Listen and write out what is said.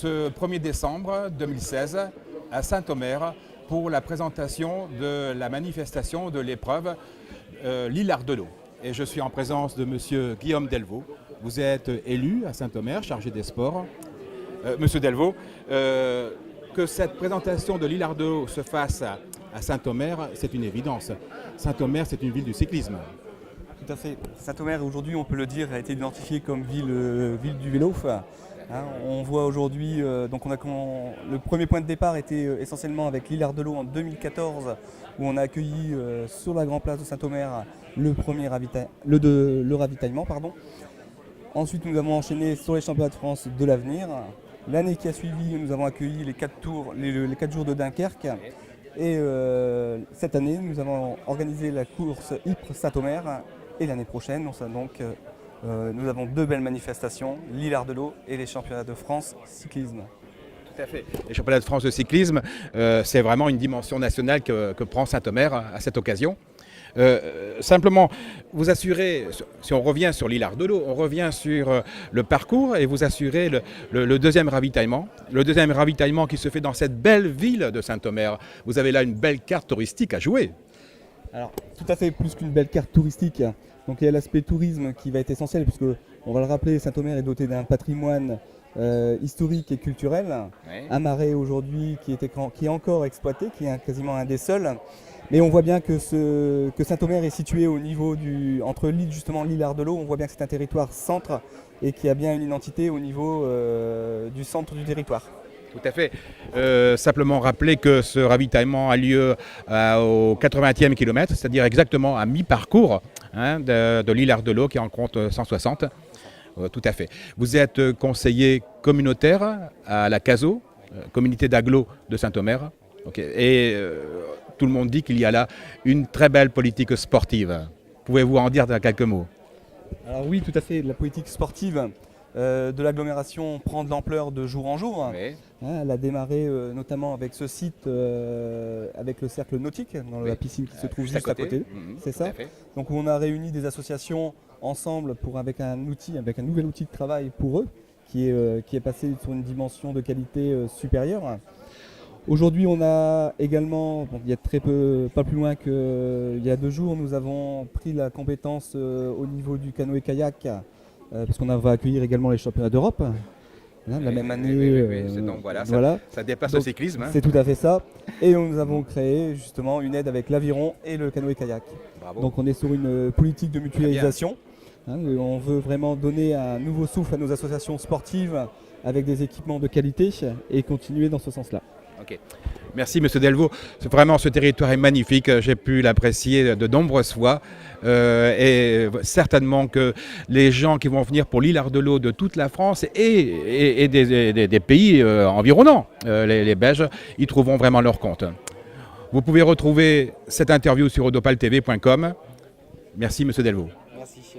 ce 1er décembre 2016 à Saint-Omer pour la présentation de la manifestation de l'épreuve L'Hilar de l'eau. Et je suis en présence de Monsieur Guillaume Delvaux. Vous êtes élu à Saint-Omer, chargé des sports. Monsieur Delvaux, que cette présentation de l'Hilar de l'eau se fasse à Saint-Omer, c'est une évidence. Saint-Omer, c'est une ville du cyclisme. Tout à fait. Saint-Omer, aujourd'hui, on peut le dire, a été identifiée comme ville du vélo. On voit aujourd'hui, le premier point de départ était essentiellement avec l'Hilar de l'eau en 2014, où on a accueilli sur la grande place de Saint-Omer le ravitaillement. Ensuite, nous avons enchaîné sur les championnats de France de l'avenir. L'année qui a suivi, nous avons accueilli les 4 jours de Dunkerque. Et cette année, nous avons organisé la course Ypres Saint-Omer. Et l'année prochaine, nous avons 2 belles manifestations, l'Hilar de l'eau et les championnats de France cyclisme. Tout à fait. Les championnats de France de cyclisme, c'est vraiment une dimension nationale que prend Saint-Omer à cette occasion. Simplement, vous assurez, si on revient sur l'Hilar de l'eau, on revient sur le parcours et vous assurez le deuxième ravitaillement. Le deuxième ravitaillement qui se fait dans cette belle ville de Saint-Omer. Vous avez là une belle carte touristique à jouer. Alors, tout à fait, plus qu'une belle carte touristique. Donc il y a l'aspect tourisme qui va être essentiel, puisque, on va le rappeler, Saint-Omer est doté d'un patrimoine historique et culturel. Oui. Un marais aujourd'hui qui est encore exploité, qui est quasiment un des seuls. Mais on voit bien que Saint-Omer est situé au niveau entre l'Hilar de l'eau. On voit bien que c'est un territoire centre et qui a bien une identité au niveau du centre du territoire. Tout à fait. Simplement rappeler que ce ravitaillement a lieu au 80e kilomètre, c'est-à-dire exactement à mi-parcours de l'Hilar de l'eau qui en compte 160. Tout à fait. Vous êtes conseiller communautaire à la CASO, communauté d'agglo de Saint-Omer. Okay. Et tout le monde dit qu'il y a là une très belle politique sportive. Pouvez-vous en dire quelques mots? Alors oui, tout à fait. La politique sportive de l'agglomération prend de l'ampleur de jour en jour. Oui. Elle a démarré notamment avec ce site, avec le cercle nautique, dans la piscine qui se trouve juste à côté. C'est ça. Donc on a réuni des associations ensemble avec un nouvel outil de travail pour eux, qui est passé sur une dimension de qualité supérieure. Aujourd'hui, on a également, il y a pas plus loin qu'il y a 2 jours, nous avons pris la compétence au niveau du canoë-kayak, parce qu'on va accueillir également les championnats d'Europe. La même année. Donc voilà. Ça dépasse donc, le cyclisme. C'est tout à fait ça. Et nous avons créé justement une aide avec l'aviron et le canoë-kayak. Donc on est sur une politique de mutualisation. On veut vraiment donner un nouveau souffle à nos associations sportives avec des équipements de qualité et continuer dans ce sens-là. Okay. Merci Monsieur Delvaux. Vraiment, ce territoire est magnifique. J'ai pu l'apprécier de nombreuses fois. Et certainement que les gens qui vont venir pour l'Hilar de l'eau de toute la France et des pays environnants, les Belges, y trouveront vraiment leur compte. Vous pouvez retrouver cette interview sur odopaltv.com. Merci Monsieur Delvaux. Merci.